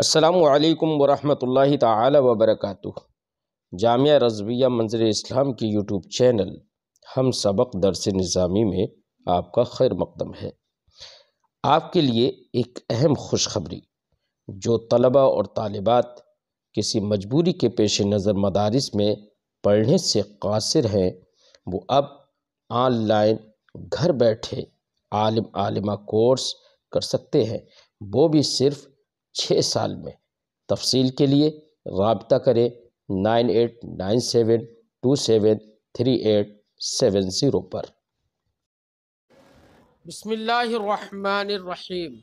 السلام علیکم ورحمۃ اللہ تعالی وبرکاتہ۔ جامعہ رضویہ منظر اسلام کی یوٹیوب چینل ہم سبق درس نظامی میں آپ کا خیر مقدم ہے۔ آپ کے لیے ایک اہم خوشخبری، جو طلباء اور طالبات کسی مجبوری کے پیش نظر مدارس میں پڑھنے سے قاصر ہیں، وہ اب آن لائن گھر بیٹھے عالمہ کورس کر سکتے ہیں، وہ بھی صرف 6 سال میں۔ تفصیل کے لیے رابطہ کریں 9897273870 پر۔ بسم اللہ الرحمن الرحیم۔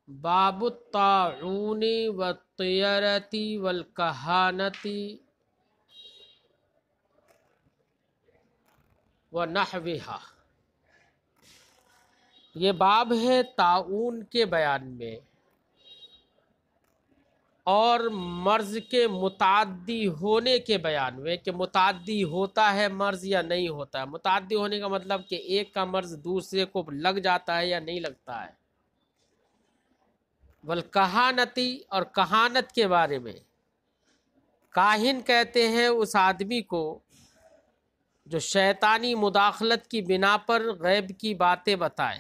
باب الطاعون والطیرۃ والکہانۃ ونحوہا۔ یہ باب ہے طاعون کے بیان میں اور مرض کے متعدی ہونے کے بیان میں، کہ متعدی ہوتا ہے مرض یا نہیں ہوتا ہے۔ متعدی ہونے کا مطلب کہ ایک کا مرض دوسرے کو لگ جاتا ہے یا نہیں لگتا ہے۔ والکہانتی، اور کہانت کے بارے میں۔ کاہن کہتے ہیں اس آدمی کو جو شیطانی مداخلت کی بنا پر غیب کی باتیں بتائے۔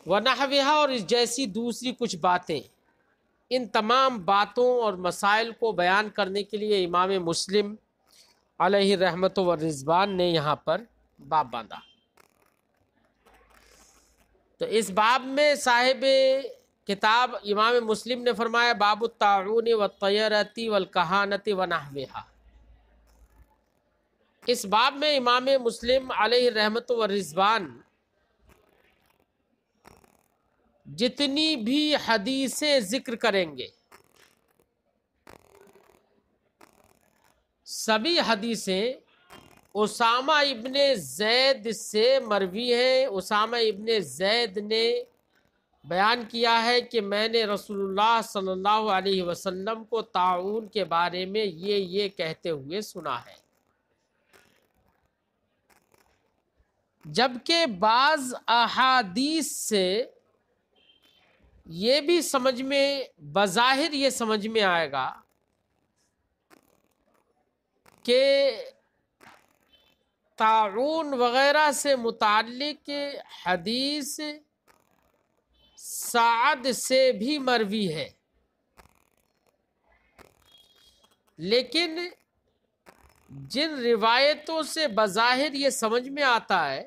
وَنَحْوِهَا، اور اس جیسی دوسری کچھ باتیں۔ ان تمام باتوں اور مسائل کو بیان کرنے کے لیے امام مسلم علیہ رحمت و رضوان نے یہاں پر باب باندھا۔ تو اس باب میں صاحب کتاب امام مسلم نے فرمایا باب الطاعون والطیرۃ والکہانۃ ونحوہا۔ اس باب میں امام مسلم علیہ رحمت و رضوان جتنی بھی حدیثیں ذکر کریں گے، سبھی حدیثیں اسامہ ابن زید سے مروی ہیں۔ اسامہ ابن زید نے بیان کیا ہے کہ میں نے رسول اللہ صلی اللہ علیہ وسلم کو طاعون کے بارے میں یہ کہتے ہوئے سنا ہے۔ جبکہ بعض احادیث سے یہ بھی سمجھ میں، بظاہر یہ سمجھ میں آئے گا کہ طاعون وغیرہ سے متعلق حدیث سعد سے بھی مروی ہے، لیکن جن روایتوں سے بظاہر یہ سمجھ میں آتا ہے،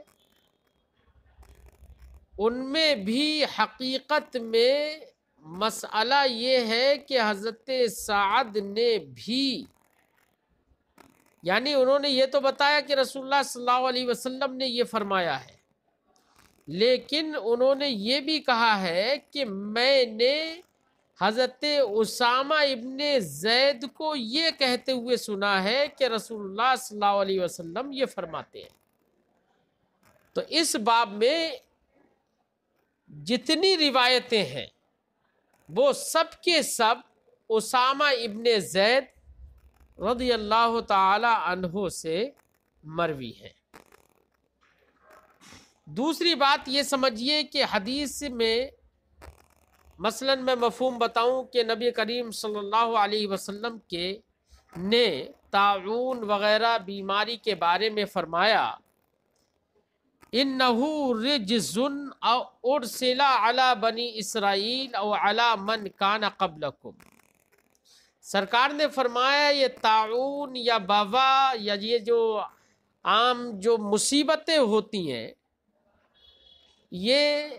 ان میں بھی حقیقت میں مسئلہ یہ ہے کہ حضرت سعد نے بھی، یعنی انہوں نے یہ تو بتایا کہ رسول اللہ صلی اللہ علیہ وسلم نے یہ فرمایا ہے، لیکن انہوں نے یہ بھی کہا ہے کہ میں نے حضرت اسامہ ابن زید کو یہ کہتے ہوئے سنا ہے کہ رسول اللہ صلی اللہ علیہ وسلم یہ فرماتے ہیں۔ تو اس باب میں جتنی روایتیں ہیں وہ سب کے سب اسامہ ابن زید رضی اللہ تعالی عنہ سے مروی ہیں۔ دوسری بات یہ سمجھیے کہ حدیث میں مثلا میں مفہوم بتاؤں کہ نبی کریم صلی اللہ علیہ وسلم نے طاعون وغیرہ بیماری کے بارے میں فرمایا انہو رجز او ارسل علی بنی اسرائیل او علی من کان قبلکم۔ سرکار نے فرمایا یہ طاعون یا وبا یا یہ جو عام جو مصیبتیں ہوتی ہیں، یہ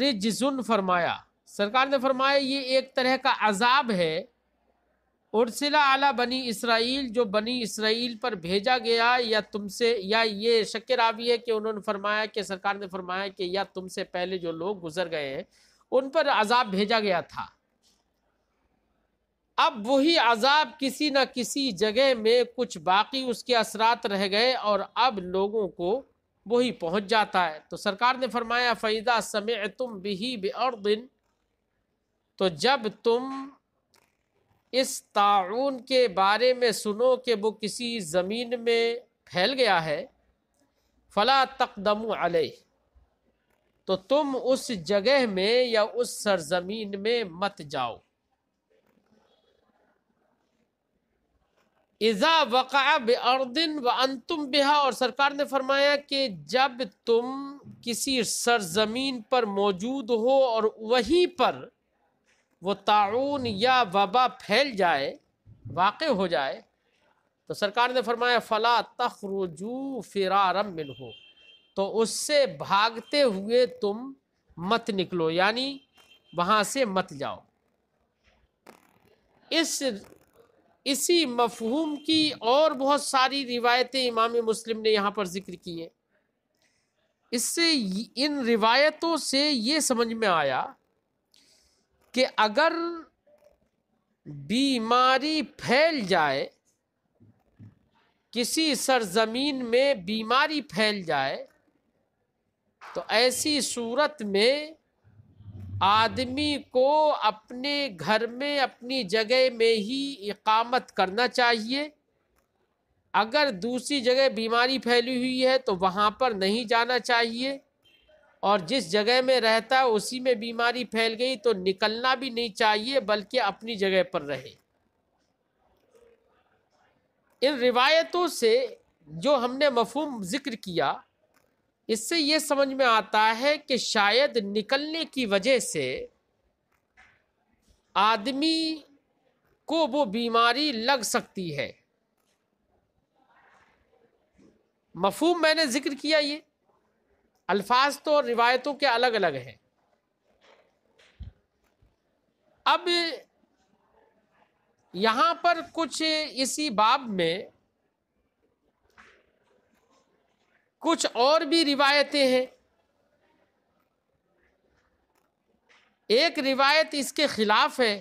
رجزن فرمایا، سرکار نے فرمایا یہ ایک طرح کا عذاب ہے، ارسلہ علی بنی اسرائیل، جو بنی اسرائیل پر بھیجا گیا، یا تم سے، یا یہ شک راوی ہے کہ انہوں نے فرمایا کہ سرکار نے فرمایا کہ یا تم سے پہلے جو لوگ گزر گئے ہیں ان پر عذاب بھیجا گیا تھا۔ اب وہی عذاب کسی نہ کسی جگہ میں کچھ باقی اس کے اثرات رہ گئے اور اب لوگوں کو وہی پہنچ جاتا ہے۔ تو سرکار نے فرمایا فَإِذَا سَمِعْتُمْ بِهِ بِأَرْضٍ، تو جب تم اس طاعون کے بارے میں سنو کہ وہ کسی زمین میں پھیل گیا ہے، فَلَا تَقْدَمُوا عَلَيْهِ، تو تم اس جگہ میں یا اس سرزمین میں مت جاؤ۔ اذا وقع بارض وانتم بها، اور سرکار نے فرمایا کہ جب تم کسی سرزمین پر موجود ہو اور وہیں پر وہ طاعون یا وبا پھیل جائے، واقع ہو جائے، تو سرکار نے فرمایا فلا تخرجوا فرارا منہ، تو اس سے بھاگتے ہوئے تم مت نکلو، یعنی وہاں سے مت جاؤ۔ اسی مفہوم کی اور بہت ساری روایتیں امام مسلم نے یہاں پر ذکر کی ہیں۔ اس سے ان روایتوں سے یہ سمجھ میں آیا کہ اگر بیماری پھیل جائے، کسی سرزمین میں بیماری پھیل جائے، تو ایسی صورت میں آدمی کو اپنے گھر میں اپنی جگہ میں ہی اقامت کرنا چاہیے۔ اگر دوسری جگہ بیماری پھیلی ہوئی ہے تو وہاں پر نہیں جانا چاہیے، اور جس جگہ میں رہتا ہے اسی میں بیماری پھیل گئی تو نکلنا بھی نہیں چاہیے، بلکہ اپنی جگہ پر رہے۔ ان روایتوں سے جو ہم نے مفہوم ذکر کیا، اس سے یہ سمجھ میں آتا ہے کہ شاید نکلنے کی وجہ سے آدمی کو وہ بیماری لگ سکتی ہے۔ مفہوم میں نے ذکر کیا، یہ الفاظ تو روایتوں کے الگ الگ ہیں۔ اب یہاں پر کچھ اسی باب میں کچھ اور بھی روایتیں ہیں۔ ایک روایت اس کے خلاف ہے۔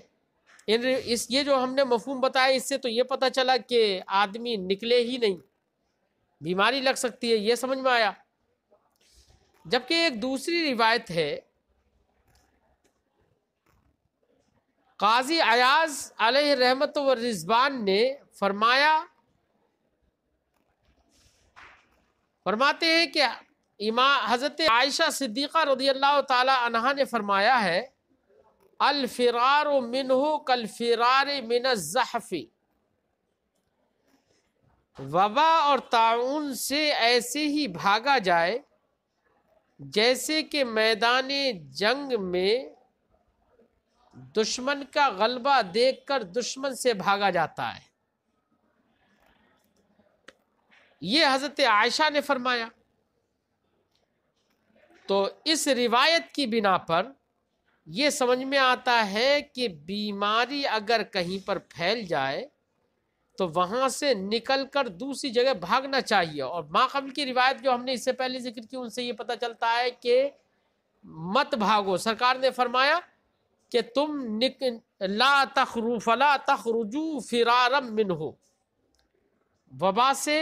یہ جو ہم نے مفہوم بتایا، اس سے تو یہ پتہ چلا کہ آدمی نکلے ہی نہیں، بیماری لگ سکتی ہے، یہ سمجھ میں آیا۔ جبکہ ایک دوسری روایت ہے، قاضی عیاض علیہ رحمت و رضوان نے فرماتے ہیں کہ حضرت عائشہ صدیقہ رضی اللہ تعالی عنہا نے فرمایا ہے، الفرار منہ کالفرار من الزحف، وبا اور طاعون سے ایسے ہی بھاگا جائے جیسے کہ میدان جنگ میں دشمن کا غلبہ دیکھ کر دشمن سے بھاگا جاتا ہے۔ یہ حضرت عائشہ نے فرمایا۔ تو اس روایت کی بنا پر یہ سمجھ میں آتا ہے کہ بیماری اگر کہیں پر پھیل جائے تو وہاں سے نکل کر دوسری جگہ بھاگنا چاہیے۔ اور ما قبل کی روایت جو ہم نے اس سے پہلے ذکر کی، ان سے یہ پتہ چلتا ہے کہ مت بھاگو۔ سرکار نے فرمایا کہ تم فلا تخرجوا فرارا منہ، وبا سے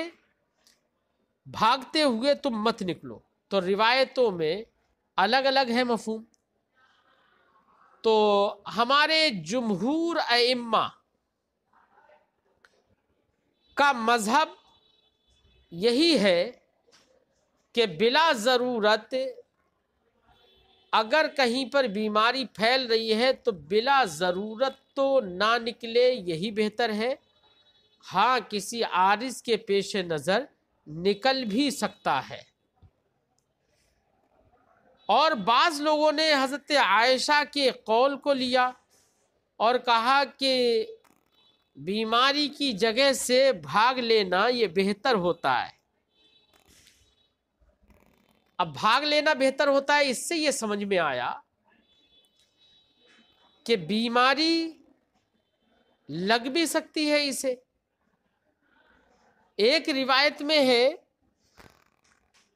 بھاگتے ہوئے تم مت نکلو۔ تو روایتوں میں الگ الگ ہے مفہوم۔ تو ہمارے جمہور ائمہ کا مذہب یہی ہے کہ بلا ضرورت اگر کہیں پر بیماری پھیل رہی ہے تو بلا ضرورت تو نہ نکلے، یہی بہتر ہے۔ ہاں، کسی عارض کے پیش نظر نکل بھی سکتا ہے۔ اور بعض لوگوں نے حضرت عائشہ کے قول کو لیا اور کہا کہ بیماری کی جگہ سے بھاگ لینا یہ بہتر ہوتا ہے۔ اب بھاگ لینا بہتر ہوتا ہے، اس سے یہ سمجھ میں آیا کہ بیماری لگ بھی سکتی ہے اسے۔ ایک روایت میں ہے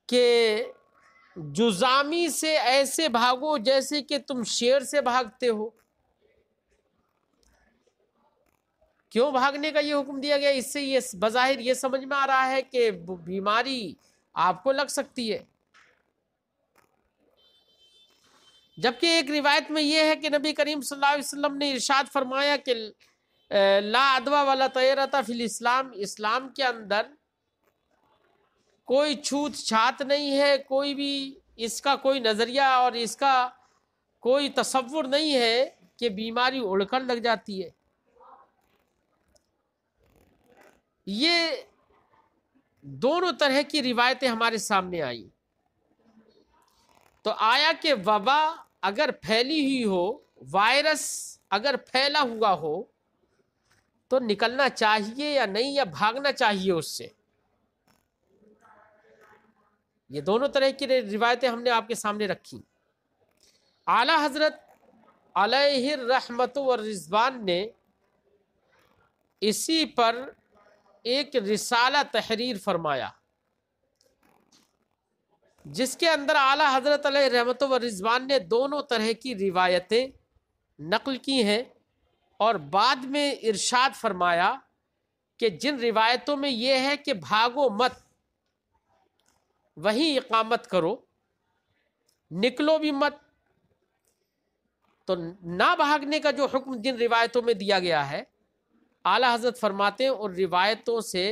کہ جزامی سے ایسے بھاگو جیسے کہ تم شیر سے بھاگتے ہو۔ کیوں بھاگنے کا یہ حکم دیا گیا؟ اس سے یہ بظاہر یہ سمجھ میں آ رہا ہے کہ بیماری آپ کو لگ سکتی ہے۔ جبکہ ایک روایت میں یہ ہے کہ نبی کریم صلی اللہ علیہ وسلم نے ارشاد فرمایا کہ لا عدوى ولا طیرۃ فی الاسلام، اسلام کے اندر کوئی چھوت چھات نہیں ہے، کوئی بھی اس کا کوئی نظریہ اور اس کا کوئی تصور نہیں ہے کہ بیماری اڑ کر لگ جاتی ہے۔ یہ دونوں طرح کی روایتیں ہمارے سامنے آئی۔ تو آیا کہ وبا اگر پھیلی ہوئی ہو، وائرس اگر پھیلا ہوا ہو تو نکلنا چاہیے یا نہیں، یا بھاگنا چاہیے اس سے؟ یہ دونوں طرح کی روایتیں ہم نے آپ کے سامنے رکھی۔ اعلیٰ حضرت علیہ الرحمت والرضوان نے اسی پر ایک رسالہ تحریر فرمایا، جس کے اندر اعلیٰ حضرت علیہ الرحمت والرضوان نے دونوں طرح کی روایتیں نقل کی ہیں، اور بعد میں ارشاد فرمایا کہ جن روایتوں میں یہ ہے کہ بھاگو مت، وہیں اقامت کرو، نکلو بھی مت، تو نہ بھاگنے کا جو حکم جن روایتوں میں دیا گیا ہے، اعلیٰ حضرت فرماتے ہیں اور روایتوں سے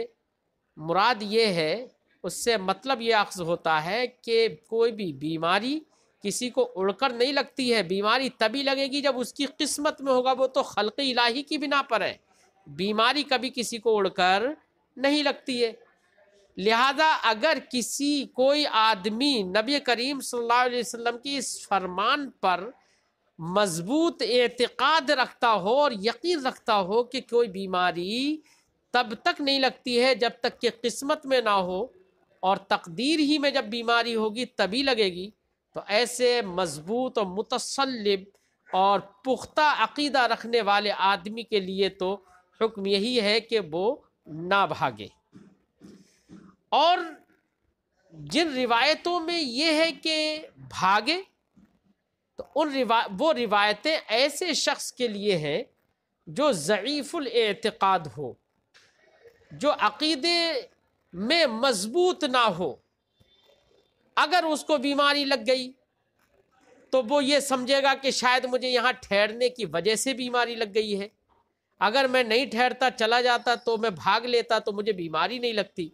مراد یہ ہے، اس سے مطلب یہ اخذ ہوتا ہے کہ کوئی بھی بیماری کسی کو اڑ کر نہیں لگتی ہے، بیماری تبھی لگے گی جب اس کی قسمت میں ہوگا، وہ تو خلق الہی کی بنا پر ہے، بیماری کبھی کسی کو اڑ کر نہیں لگتی ہے۔ لہذا اگر کوئی آدمی نبی کریم صلی اللہ علیہ وسلم کی اس فرمان پر مضبوط اعتقاد رکھتا ہو اور یقین رکھتا ہو کہ کوئی بیماری تب تک نہیں لگتی ہے جب تک کہ قسمت میں نہ ہو، اور تقدیر ہی میں جب بیماری ہوگی تبھی لگے گی، تو ایسے مضبوط اور متسلب اور پختہ عقیدہ رکھنے والے آدمی کے لیے تو حکم یہی ہے کہ وہ نہ بھاگے۔ اور جن روایتوں میں یہ ہے کہ بھاگے، تو وہ روایتیں ایسے شخص کے لیے ہیں جو ضعیف الاعتقاد ہو، جو عقیدے میں مضبوط نہ ہو۔ اگر اس کو بیماری لگ گئی تو وہ یہ سمجھے گا کہ شاید مجھے یہاں ٹھہرنے کی وجہ سے بیماری لگ گئی ہے، اگر میں نہیں ٹھہرتا چلا جاتا تو میں بھاگ لیتا تو مجھے بیماری نہیں لگتی۔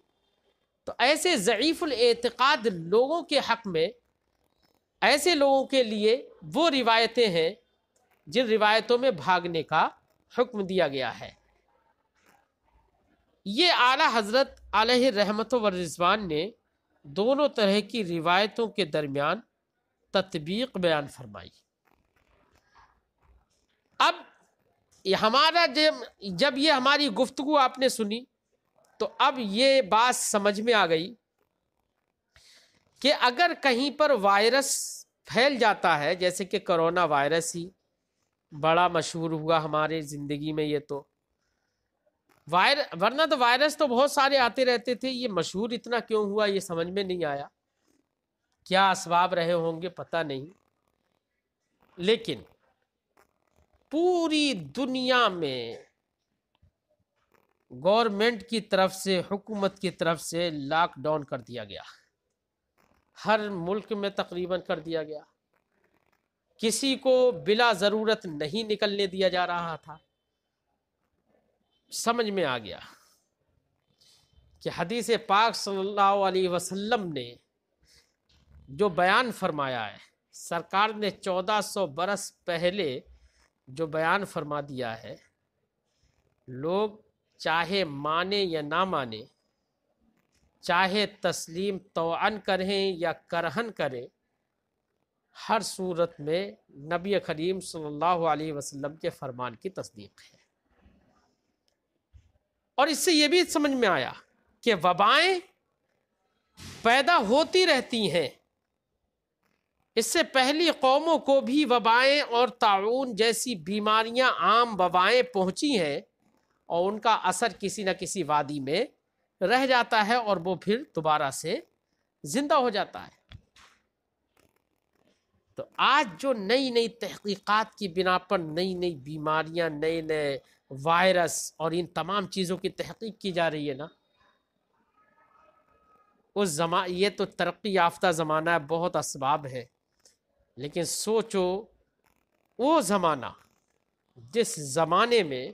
تو ایسے ضعیف الاعتقاد لوگوں کے حق میں، ایسے لوگوں کے لیے وہ روایتیں ہیں جن روایتوں میں بھاگنے کا حکم دیا گیا ہے۔ یہ اعلیٰ حضرت علیہ الرحمت والرضوان نے دونوں طرح کی روایتوں کے درمیان تطبیق بیان فرمائی۔ اب ہمارا جب یہ ہماری گفتگو آپ نے سنی تو اب یہ بات سمجھ میں آ گئی کہ اگر کہیں پر وائرس پھیل جاتا ہے، جیسے کہ کرونا وائرس ہی بڑا مشہور ہوا ہمارے زندگی میں، یہ تو ورنہ تو وائرس تو بہت سارے آتے رہتے تھے، یہ مشہور اتنا کیوں ہوا یہ سمجھ میں نہیں آیا، کیا اسباب رہے ہوں گے پتہ نہیں، لیکن پوری دنیا میں گورنمنٹ کی طرف سے، حکومت کی طرف سے لاک ڈاؤن کر دیا گیا، ہر ملک میں تقریباً کر دیا گیا، کسی کو بلا ضرورت نہیں نکلنے دیا جا رہا تھا۔ سمجھ میں آ گیا کہ حدیث پاک صلی اللہ علیہ وسلم نے جو بیان فرمایا ہے، سرکار نے 1400 برس پہلے جو بیان فرما دیا ہے، لوگ چاہے مانے یا نہ مانے، چاہے تسلیم طوعاً کریں یا کرہن کریں، ہر صورت میں نبی کریم صلی اللہ علیہ وسلم کے فرمان کی تصدیق ہے۔ اور اس سے یہ بھی سمجھ میں آیا کہ وبائیں پیدا ہوتی رہتی ہیں، اس سے پہلی قوموں کو بھی وبائیں اور طاعون جیسی بیماریاں، عام وبائیں پہنچی ہیں، اور ان کا اثر کسی نہ کسی وادی میں رہ جاتا ہے اور وہ پھر دوبارہ سے زندہ ہو جاتا ہے۔ تو آج جو نئی نئی تحقیقات کی بنا پر نئی نئی بیماریاں، نئے نئے وائرس اور ان تمام چیزوں کی تحقیق کی جا رہی ہے نا، یہ تو ترقی یافتہ زمانہ ہے، بہت اسباب ہے، لیکن سوچو وہ زمانہ جس زمانے میں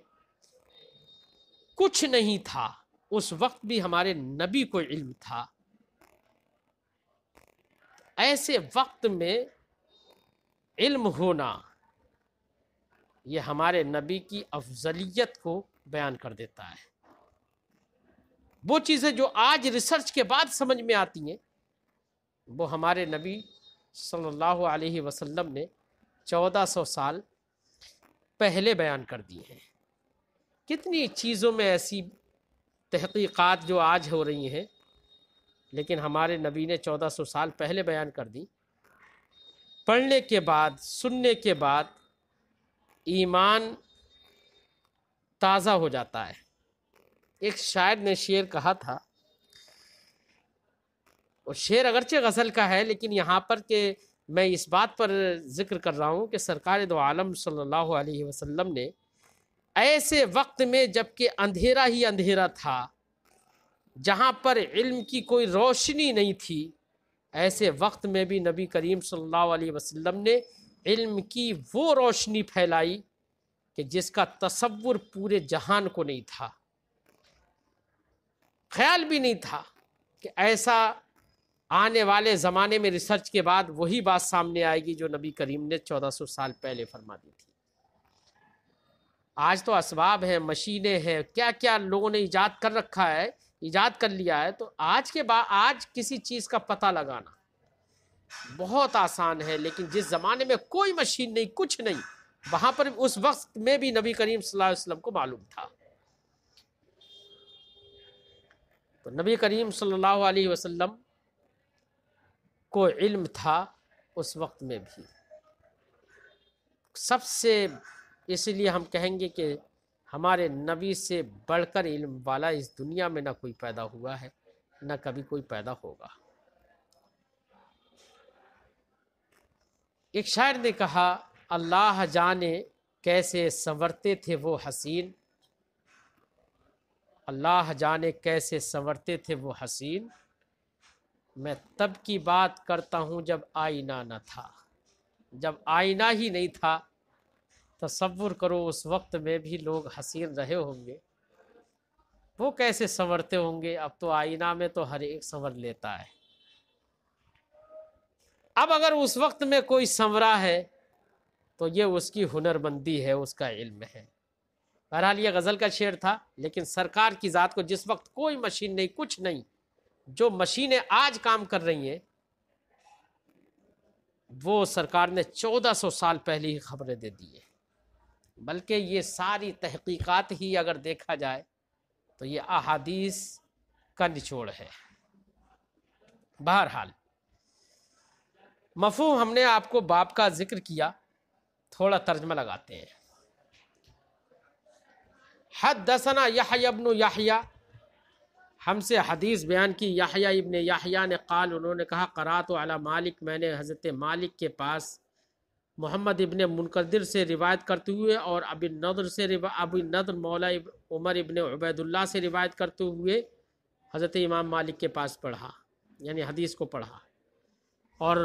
کچھ نہیں تھا، اس وقت بھی ہمارے نبی کو علم تھا، ایسے وقت میں علم ہونا یہ ہمارے نبی کی افضلیت کو بیان کر دیتا ہے۔ وہ چیزیں جو آج ریسرچ کے بعد سمجھ میں آتی ہیں وہ ہمارے نبی صلی اللہ علیہ وسلم نے 1400 سال پہلے بیان کر دی ہیں۔ کتنی چیزوں میں ایسی تحقیقات جو آج ہو رہی ہیں لیکن ہمارے نبی نے 1400 سال پہلے بیان کر دی۔ پڑھنے کے بعد، سننے کے بعد ایمان تازہ ہو جاتا ہے۔ ایک شاعر نے شعر کہا تھا، اور شعر اگرچہ غزل کا ہے لیکن یہاں پر کہ میں اس بات پر ذکر کر رہا ہوں کہ سرکار دو عالم صلی اللہ علیہ وسلم نے ایسے وقت میں جب کہ اندھیرا ہی اندھیرا تھا، جہاں پر علم کی کوئی روشنی نہیں تھی، ایسے وقت میں بھی نبی کریم صلی اللہ علیہ وسلم نے علم کی وہ روشنی پھیلائی کہ جس کا تصور پورے جہان کو نہیں تھا، خیال بھی نہیں تھا کہ ایسا آنے والے زمانے میں ریسرچ کے بعد وہی بات سامنے آئے گی جو نبی کریم نے 1400 سال پہلے فرما دی تھی۔ آج تو اسباب ہیں، مشینیں ہیں، کیا کیا لوگوں نے ایجاد کر رکھا ہے، ایجاد کر لیا ہے، تو آج کسی چیز کا پتہ لگانا بہت آسان ہے، لیکن جس زمانے میں کوئی مشین نہیں، کچھ نہیں، وہاں پر اس وقت میں بھی نبی کریم صلی اللہ علیہ وسلم کو معلوم تھا۔ تو نبی کریم صلی اللہ علیہ وسلم کو علم تھا اس وقت میں بھی۔ سب سے اس لیے ہم کہیں گے کہ ہمارے نبی سے بڑھ کر علم والا اس دنیا میں نہ کوئی پیدا ہوا ہے، نہ کبھی کوئی پیدا ہوگا۔ ایک شاعر نے کہا، اللہ جانے کیسے سنورتے تھے وہ حسین، اللہ جانے کیسے سنورتے تھے وہ حسین، میں تب کی بات کرتا ہوں جب آئینہ نہ تھا۔ جب آئینہ ہی نہیں تھا، تصور کرو اس وقت میں بھی لوگ حسین رہے ہوں گے، وہ کیسے سنورتے ہوں گے۔ اب تو آئینہ میں تو ہر ایک سنور لیتا ہے۔ اب اگر اس وقت میں کوئی سنورا ہے تو یہ اس کی ہنر مندی ہے، اس کا علم ہے۔ بہرحال یہ غزل کا شعر تھا، لیکن سرکار کی ذات کو جس وقت کوئی مشین نہیں، کچھ نہیں، جو مشینیں آج کام کر رہی ہیں وہ سرکار نے 1400 سال پہلے ہی خبریں دے دی ہیں۔ بلکہ یہ ساری تحقیقات ہی اگر دیکھا جائے تو یہ احادیث کا نچوڑ ہے۔ بہرحال مفہوم ہم نے آپ کو باب کا ذکر کیا، تھوڑا ترجمہ لگاتے ہیں۔ حدثنا یحییٰ بن یحییٰ، ہم سے حدیث بیان کی یحییٰ ابن یحییٰ نے، قال انہوں نے کہا، قرأت علی مالک، میں نے حضرت مالک کے پاس محمد ابن منقدر سے روایت کرتے ہوئے اور ابی النضر مولا عمر ابن عبید اللہ سے روایت کرتے ہوئے حضرت امام مالک کے پاس پڑھا، یعنی حدیث کو پڑھا۔ اور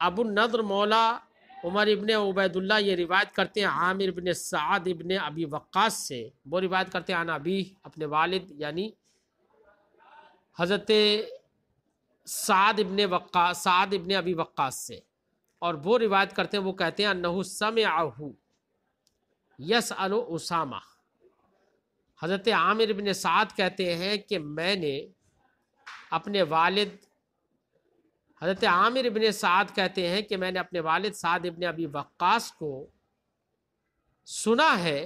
ابو النضر مولا عمر ابن عبید اللہ یہ روایت کرتے ہیں عامر ابن سعد ابن ابی وقاص سے، وہ روایت کرتے ہیں عن ابی، اپنے والد یعنی حضرت سعد ابن ابی وقاص سے، اور وہ روایت کرتے ہیں، وہ کہتے ہیں انہو سمعہ یسأل اسامہ، حضرت عامر ابن سعد کہتے ہیں کہ میں نے اپنے والد، حضرت عامر ابن سعد کہتے ہیں کہ میں نے اپنے والد سعد ابن ابی وقاص کو سنا ہے،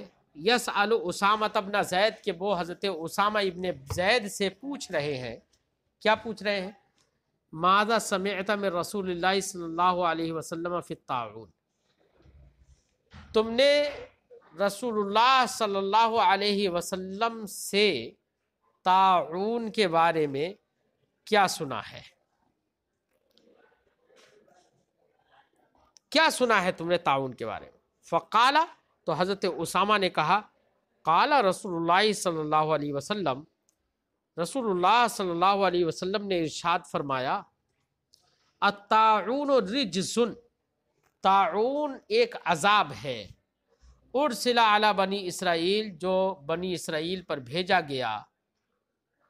یسأل اسامہ ابن زید، کہ وہ حضرت اسامہ ابن زید سے پوچھ رہے ہیں، کیا پوچھ رہے ہیں؟ ماذا سمعت من رسول اللہ صلی اللہ علیہ وسلم فی الطاعون، تم نے رسول اللہ صلی اللہ علیہ وسلم سے طاعون کے بارے میں کیا سنا ہے؟ کیا سنا ہے تم نے طاعون کے بارے میں؟ فقال، تو حضرت اسامہ نے کہا، قال رسول اللہ صلی اللہ علیہ وسلم، رسول اللہ صلی اللہ علیہ وسلم نے ارشاد فرمایا، الطاعون رجس، طاعون ایک عذاب ہے، ارسل علی بنی اسرائیل، جو بنی اسرائیل پر بھیجا گیا،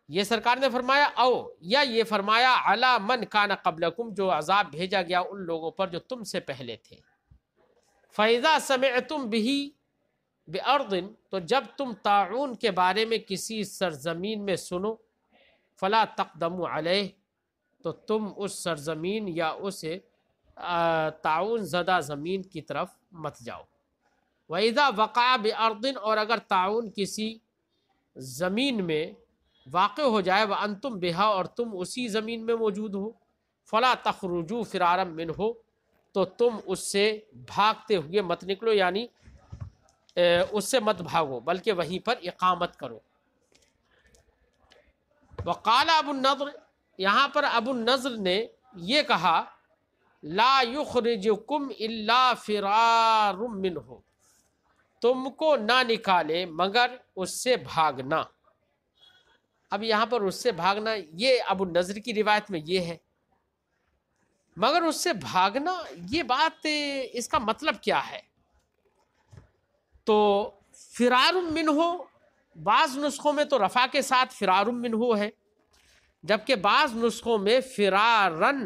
یہ سرکار نے فرمایا، او یا یہ فرمایا علی من کان قبلکم، جو عذاب بھیجا گیا ان لوگوں پر جو تم سے پہلے تھے. فَإِذَا سَمِعْتُمْ بِهِ بِأَرْضٍ، تو جب تم طاعون کے بارے میں کسی سرزمین میں سنو، فلا تقدموا علیہ، تو تم اس سرزمین یا اس طاعون زدہ زمین کی طرف مت جاؤ. وَإِذَا وَقَعَ بِأَرْضٍ، اور اگر طاعون کسی زمین میں واقع ہو جائے، وَأَنْتُمْ بِهَا، اور تم اسی زمین میں موجود ہو، فَلَا تَخْرُجُوا فِرَارًا مِّنْهُ، تو تم اس سے بھاگتے ہوئے مت نکلو، یعنی اس سے مت بھاگو بلکہ وہیں پر اقامت کرو. وقال ابو النضر، یہاں پر ابو النضر نے یہ کہا، لا یخرجکم الا فرار منہ، تم کو نہ نکالے مگر اس سے بھاگنا. اب یہاں پر اس سے بھاگنا یہ ابو النضر کی روایت میں یہ ہے، مگر اس سے بھاگنا یہ بات اس کا مطلب کیا ہے؟ تو فرار منہ بعض نسخوں میں تو رفع کے ساتھ فرار منہ ہے، جبکہ بعض نسخوں میں فرارن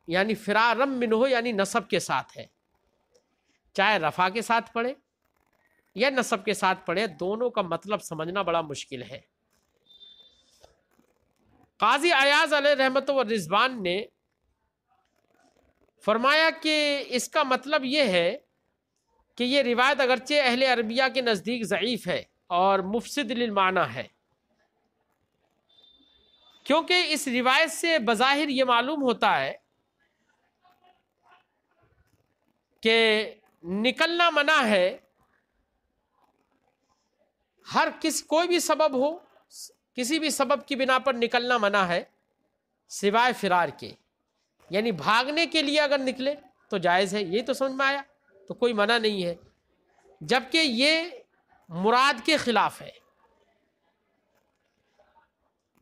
یعنی فرارم منہ یعنی نصب کے ساتھ ہے. چاہے رفع کے ساتھ پڑھے یا نصب کے ساتھ پڑھے، دونوں کا مطلب سمجھنا بڑا مشکل ہے. قاضی ایاز علیہ رحمت و رضوان نے فرمایا کہ اس کا مطلب یہ ہے کہ یہ روایت اگرچہ اہل عربیہ کے نزدیک ضعیف ہے اور مفسد للمعنی ہے، کیونکہ اس روایت سے بظاہر یہ معلوم ہوتا ہے کہ نکلنا منع ہے، کوئی بھی سبب ہو، کسی بھی سبب کی بنا پر نکلنا منع ہے سوائے فرار کے، یعنی بھاگنے کے لیے اگر نکلے تو جائز ہے. یہی تو سمجھ میں آیا، تو کوئی منع نہیں ہے، جبکہ یہ مراد کے خلاف ہے.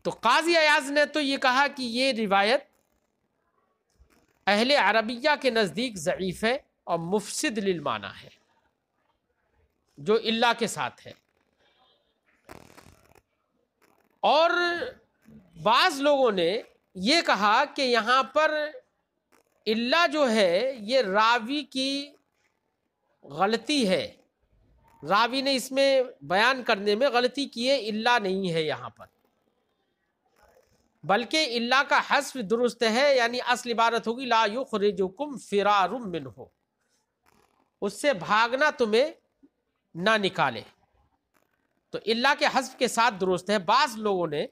تو قاضی ایاز نے تو یہ کہا کہ یہ روایت اہل عربیہ کے نزدیک ضعیف ہے اور مفسد للمعنی ہے، جو اللہ کے ساتھ ہے. اور بعض لوگوں نے یہ کہا کہ یہاں پر اللہ جو ہے یہ راوی کی غلطی ہے، راوی نے اس میں بیان کرنے میں غلطی کی ہے، اللہ نہیں ہے یہاں پر، بلکہ اللہ کا حذف درست ہے، یعنی اصل عبارت ہوگی لا یخرجکم فرار منہ، اس سے بھاگنا تمہیں نہ نکالے. تو اللہ کے حذف کے ساتھ درست ہے. بعض لوگوں نے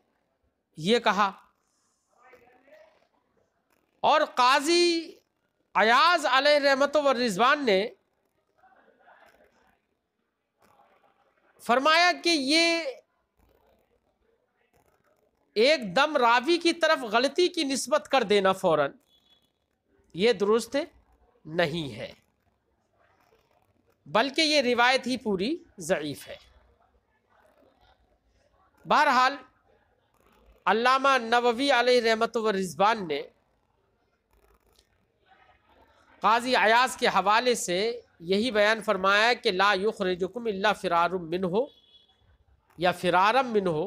یہ کہا، اور قاضی ایاز علیہ رحمت و رضوان نے فرمایا کہ یہ ایک دم راوی کی طرف غلطی کی نسبت کر دینا فوراً یہ درست نہیں ہے، بلکہ یہ روایت ہی پوری ضعیف ہے. بہرحال علامہ نووی علیہ رحمت و رضوان نے قاضی ایاز کے حوالے سے یہی بیان فرمایا کہ لا یخرجکم الا فرار منہ یا فرارم منہ،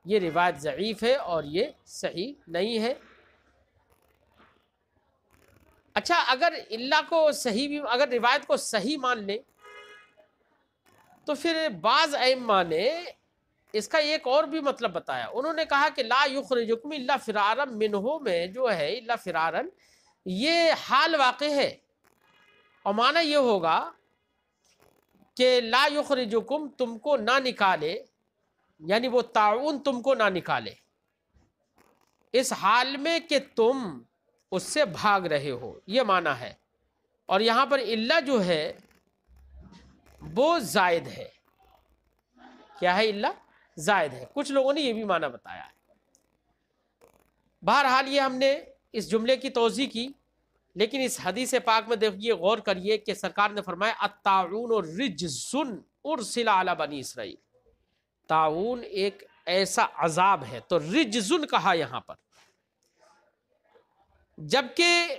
یہ روایت ضعیف ہے اور یہ صحیح نہیں ہے. اچھا، اگر اللہ کو صحیح بھی، اگر روایت کو صحیح مان لیں تو پھر بعض ائمہ نے اس کا ایک اور بھی مطلب بتایا. انہوں نے کہا کہ لا یخرجکم الا فرارم منہ میں جو ہے الا فرارن، یہ حال واقع ہے، اور معنی یہ ہوگا کہ لا یخرجکم تم کو نہ نکالے، یعنی وہ طاعون تم کو نہ نکالے اس حال میں کہ تم اس سے بھاگ رہے ہو، یہ معنی ہے. اور یہاں پر اللہ جو ہے وہ زائد ہے. کیا ہے؟ اللہ زائد ہے. کچھ لوگوں نے یہ بھی معنی بتایا ہے. بہرحال یہ ہم نے اس جملے کی توضیح کی، لیکن اس حدیث پاک میں دیکھیے، غور کریے کہ سرکار نے فرمایا الطاعون رجز ارسل علی بنی اسرائیل، طاعون ایک ایسا عذاب ہے، تو رجزن کہا یہاں پر. جبکہ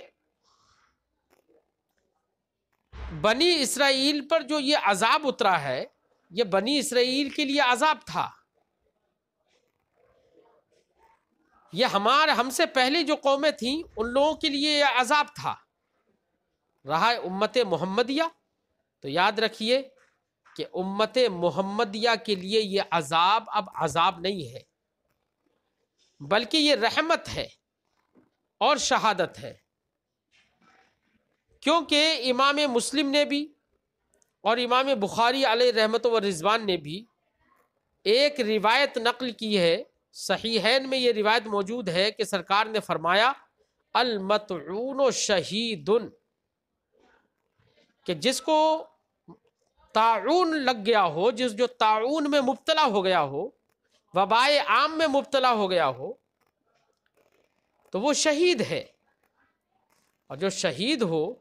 بنی اسرائیل پر جو یہ عذاب اترا ہے یہ بنی اسرائیل کے لیے عذاب تھا، یہ ہم سے پہلی جو قومیں تھیں ان لوگوں کے لیے یہ عذاب تھا. رہا امت محمدیہ تو یاد رکھیے کہ امت محمدیہ کے لیے یہ عذاب اب عذاب نہیں ہے بلکہ یہ رحمت ہے اور شہادت ہے. کیونکہ امام مسلم نے بھی اور امام بخاری علیہ رحمت و رضوان نے بھی ایک روایت نقل کی ہے، صحیحین میں یہ روایت موجود ہے کہ سرکار نے فرمایا المطعون شہید، کہ جس کو طاعون لگ گیا ہو، جو طاعون میں مبتلا ہو گیا ہو، وبائے عام میں مبتلا ہو گیا ہو، تو وہ شہید ہے. اور جو شہید ہو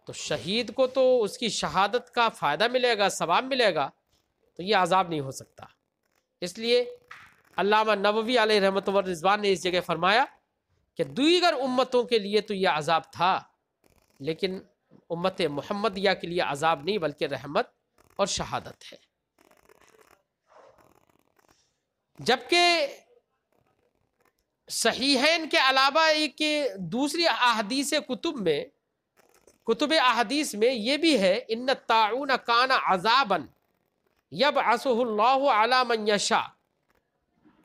تو شہید کو تو اس کی شہادت کا فائدہ ملے گا، ثواب ملے گا، تو یہ عذاب نہیں ہو سکتا. اس لیے علامہ نووی علیہ رحمۃ اللہ رضوان نے اس جگہ فرمایا کہ دیگر امتوں کے لیے تو یہ عذاب تھا لیکن امت محمدیہ کے لیے عذاب نہیں بلکہ رحمت اور شہادت ہے. جبکہ صحیحین کے علاوہ ایک دوسری احادیث کتب احادیث میں یہ بھی ہے ان الطاعون کان عذابا یبعثہ اللہ علی من یشاء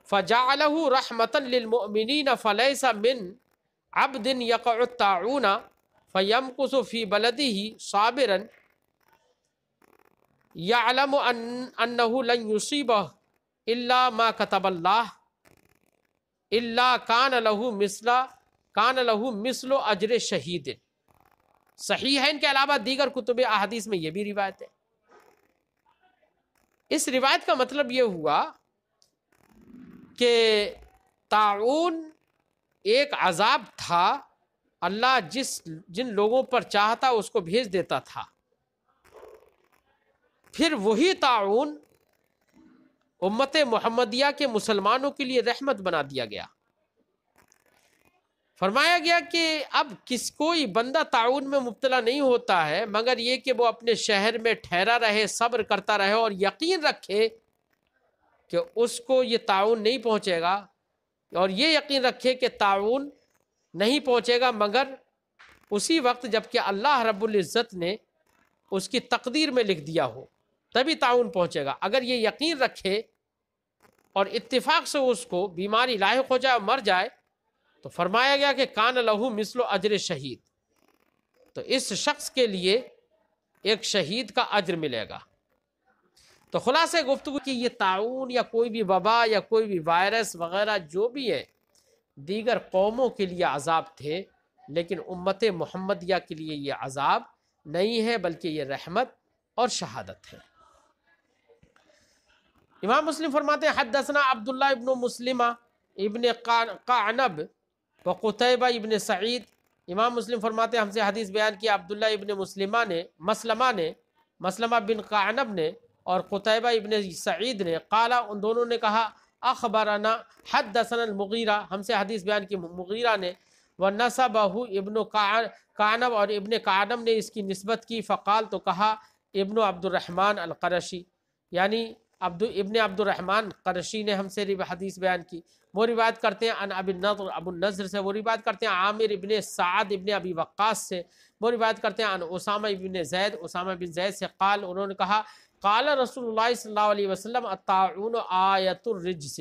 فجعلہ رحمتا للمؤمنین فلیس من عبد یقع الطاعون فیمکث فی بلدہ صابرا یعلم انہ لن یصیبہ الا ما کتب اللہ الا کان لہ مثل اجر شہید. صحیحین کے علاوہ دیگر کتب احادیث میں یہ بھی روایت ہے. اس روایت کا مطلب یہ ہوا کہ طاعون ایک عذاب تھا، اللہ جن لوگوں پر چاہتا اس کو بھیج دیتا تھا، پھر وہی طاعون امت محمدیہ کے مسلمانوں کے لیے رحمت بنا دیا گیا. فرمایا گیا کہ اب کوئی بندہ طاعون میں مبتلا نہیں ہوتا ہے مگر یہ کہ وہ اپنے شہر میں ٹھہرا رہے، صبر کرتا رہے اور یقین رکھے کہ اس کو یہ طاعون نہیں پہنچے گا، اور یہ یقین رکھے کہ طاعون نہیں پہنچے گا مگر اسی وقت جب کہ اللہ رب العزت نے اس کی تقدیر میں لکھ دیا ہو تبھی طاعون پہنچے گا. اگر یہ یقین رکھے اور اتفاق سے اس کو بیماری لاحق ہو جائے اور مر جائے تو فرمایا گیا کہ کان لہو مثل اجر شہید، تو اس شخص کے لیے ایک شہید کا اجر ملے گا. تو خلاصہ گفتگو کی یہ طاعون یا کوئی بھی وبا یا کوئی بھی وائرس وغیرہ جو بھی ہے دیگر قوموں کے لیے عذاب تھے لیکن امت محمدیہ کے لیے یہ عذاب نہیں ہے بلکہ یہ رحمت اور شہادت ہے. امام مسلم فرماتے ہیں حدثنا عبداللہ ابن مسلمہ ابن قعنب وقتیبہ ابن سعید. امام مسلم فرماتے ہیں ہم سے حدیث بیان کیا عبداللہ ابن مسلمہ بن قعنب نے اور قتیبہ ابن سعید نے، قالا ان دونوں نے کہا اخبرنا حدثنا المغیرہ، ہم سے حدیث بیان کی مغیرہ نے، ونسبہ ابن قعنب اور ابن قعنب نے اس کی نسبت کی، فقال تو کہا ابن عبد الرحمن القرشی، یعنی ابن عبد الرحمن قرشی نے ہم سے حدیث بیان کی. وہ روایت کرتے ہیں ان ابو النضر سے، وہ روایت کرتے ہیں عامر ابن سعد ابن ابی وقاص سے، وہ روایت کرتے ہیں ان اسامہ بن زید سے، قال انہوں نے کہا قال رسول اللہ صلی اللہ علیہ وسلم الطاعون آیت الرجس،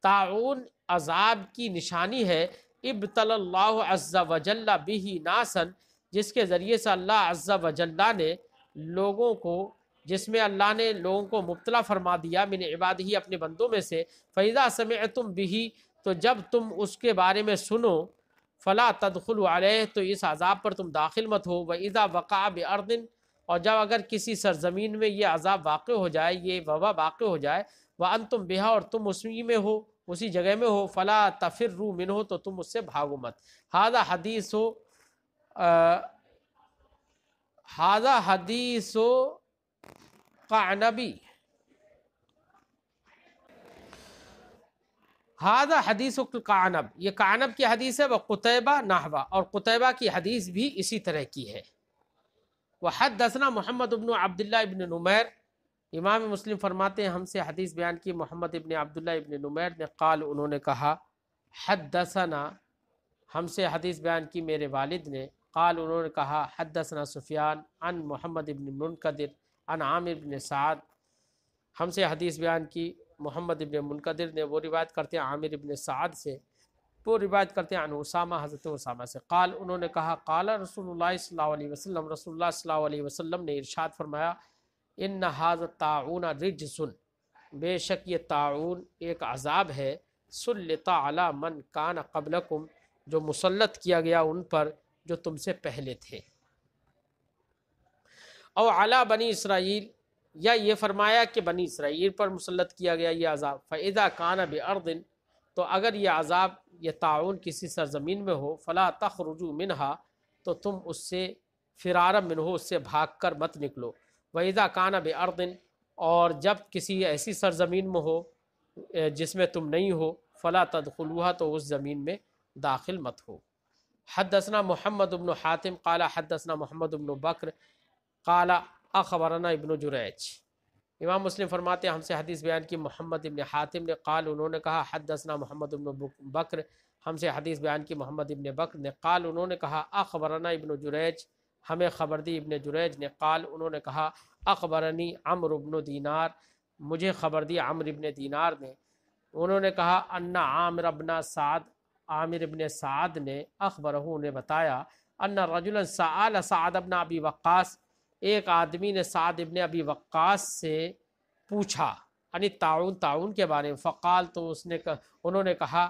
طاعون عذاب کی نشانی ہے، ابتل اللہ عز وجل بہ ناسا، جس کے ذریعے سے اللہ عز وجل نے لوگوں کو، جس میں اللہ نے لوگوں کو مبتلا فرما دیا من عبادہ اپنے بندوں میں سے، فَإِذَا سَمِعْتُمْ بِهِ، تو جب تم اس کے بارے میں سنو، فَلَا تَدْخُلُوا عَلَيْهِ، تو اس عذاب پر تم داخل مت ہو، وَإِذَا وَقَعَ بِأَرْضٍ، اور جب اگر کسی سرزمین میں یہ عذاب واقع ہو جائے، یہ وبا واقع ہو جائے، وَأَنْتُمْ بِهَا، اور تم اسی میں ہو، اسی جگہ میں ہو، فَلَا تَفِرُّوا مِنْهُ، تو تم اس سے بھاگو مت. هذا حدیث قعنبی، هذا حدیث قعنب، یہ قعنب کی حدیث ہے، وہ قتیبہ نحوہ، اور قتیبہ کی حدیث بھی اسی طرح کی ہے. وحدثنا محمد بن عبداللہ ابن نمیر، امام مسلم فرماتے ہیں ہم سے حدیث بیان کی محمد ابن عبداللہ ابن نمیر نے، قال انہوں نے کہا حدثنا ہم سے حدیث بیان کی میرے والد نے، قال انہوں نے کہا حدثنا سفیان عن محمد ابن منقدر عن عامر بن سعد، ہم سے حدیث بیان کی محمد ابن منقدر نے، وہ روایت کرتے ہیں عامر ابن سعد سے، وہ روایت کرتے ہیں عن اسامہ، حضرت اسامہ سے، قال انہوں نے کہا قال رسول اللہ صلی اللہ علیہ وسلم، رسول اللہ صلی اللہ علیہ وسلم نے ارشاد فرمایا ان ھذا الطاعون رجس، بے شک یہ طاعون ایک عذاب ہے، سلط علی من کان قبلکم، جو مسلط کیا گیا ان پر جو تم سے پہلے تھے، او علی بنی اسرائیل، یا یہ فرمایا کہ بنی اسرائیل پر مسلط کیا گیا یہ عذاب، فاذا کان بارض، تو اگر یہ عذاب یہ طاعون کسی سرزمین میں ہو، فلا تخرجوا منها، تو تم اس سے فرارا منہ، اس سے بھاگ کر مت نکلو، واذا کان بارض، اور جب کسی ایسی سرزمین میں ہو جس میں تم نہیں ہو، فلا تدخلوها، تو اس زمین میں داخل مت ہو۔ حدثنا محمد بن حاتم قال حدثنا محمد بن بکر قال اخبرنا ابن جریج، امام مسلم فرماتے ہیں ہم سے حدیث بیان کی محمد ابن حاتم نے، قال انہوں نے کہا حدثنا محمد بن بکر، ہم سے حدیث بیان کی محمد ابن بکر نے، قال انہوں نے کہا اخبرنا ابن جریج، ہمیں خبر دی ابن جریج نے، قال انہوں نے کہا اخبرنی عمرو بن دینار، مجھے خبر دی عمرو بن دینار نے، انہوں نے کہا ان عامر بن سعد، عامر بن سعد نے، اخبرہ نے بتایا، ان رجلا سأل سعد بن ابی وقاص، ایک آدمی نے سعد ابن ابی وقاص سے پوچھا یعنی تعاون کے بارے میں، فقال، تو انہوں نے کہا،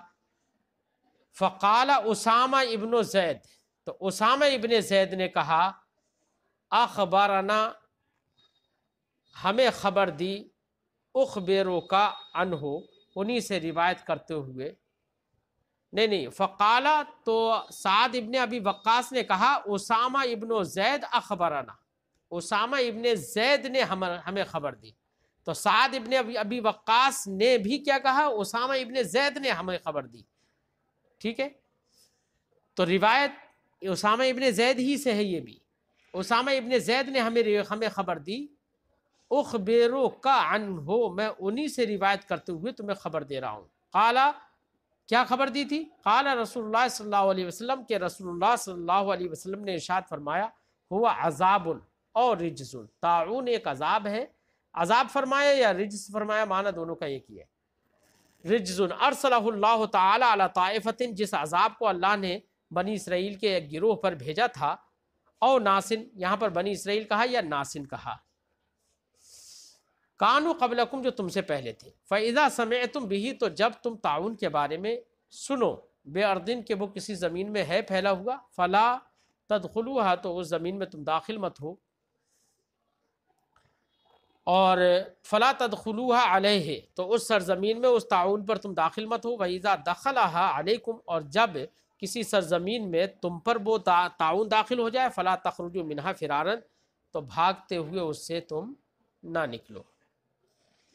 فقال اسامہ ابن زید، تو اسامہ ابن زید نے کہا اخبرنا، ہمیں خبر دی، اخبرو کا عنہ، انہی سے روایت کرتے ہوئے، نہیں فقالا، تو سعد ابن ابی وقاص نے کہا اسامہ ابن زید اخبرنا، اسامہ ابن زید نے ہمیں خبر دی، تو سعد ابن ابی وقاص نے بھی کیا کہا، اسامہ ابن زید نے ہمیں خبر دی، ٹھیک ہے، تو روایت اسامہ ابن زید ہی سے ہے، یہ بھی اسامہ ابن زید نے ہمیں خبر دی، اخبرو کا عنہ، میں انہی سے روایت کرتے ہوئے تمہیں خبر دے رہا ہوں، قالا، کیا خبر دی تھی، قال رسول اللہ صلی اللہ علیہ وسلم، کہ رسول اللہ صلی اللہ علیہ وسلم نے ارشاد فرمایا، ہوا عذاب اور رجز، طاعون ایک عذاب ہے، عذاب فرمایا یا رجز فرمایا، معنی دونوں کا ایک ہی ہے، رجز ارسلہ اللہ تعالی علی طائفۃ، جس عذاب کو اللہ نے بنی اسرائیل کے ایک گروہ پر بھیجا تھا، او ناسن، یہاں پر بنی اسرائیل کہا یا ناسن کہا، کانو قبلکم، جو تم سے پہلے تھے، فاذا سمعتم به، تو جب تم طاعون کے بارے میں سنو، بے اردن، کہ وہ کسی زمین میں ہے پھیلا ہوا، فلا تدخلوها، تو اس زمین میں تم داخل مت ہو، اور فلا تدخلوها علیہ، تو اس سرزمین میں اس طاعون پر تم داخل مت ہو، واذا دخلها علیکم، اور جب کسی سرزمین میں تم پر وہ طاعون داخل ہو جائے، فلا تخرجوا منها فرارا، تو بھاگتے ہوئے اس سے تم نہ نکلو۔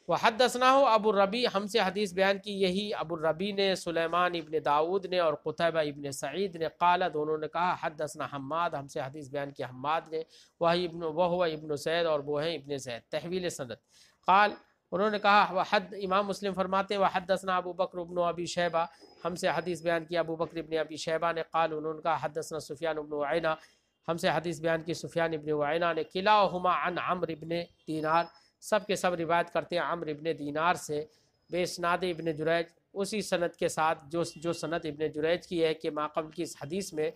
وحدثنا ابو الربیع، ہم سے حدیث بیان کی یہی ابو الربیع نے، سلیمان ابن داؤد نے اور قتیبہ ابن سعید نے، قال، دونوں نے کہا حدثنا حماد، ہم سے حدیث بیان کی حماد نے، وہ ابن زید، اور وہ ہیں ابن زید، تحویل سند، قال، انہوں نے کہا، امام مسلم فرماتے ہیں وحدثنا ابو بکر ابن ابی شیبہ، ہم سے حدیث بیان کی ابو بکر ابن ابی شیبہ نے، قال، انہوں نے کہا حدثنا سفیان ابن عینہ، ہم سے حدیث بیان کی سفیان ابن عینہ نے، کلاہما عن عمرو ابن دینار، سب کے سب روایت کرتے ہیں عمرو ابن دینار سے، بے اسناد ابن جریج، اسی سند کے ساتھ جو سند ابن جریج کی ہے، کہ ماقبل کی اس حدیث میں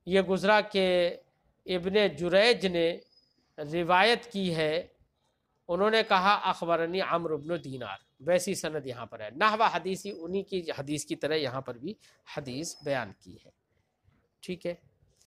یہ گزرا کہ ابن جریج نے روایت کی ہے، انہوں نے کہا اخبرنی عمرو ابن دینار، ویسی سند یہاں پر ہے، نحو حدیثی، انہی کی حدیث کی طرح یہاں پر بھی حدیث بیان کی ہے، ٹھیک ہے۔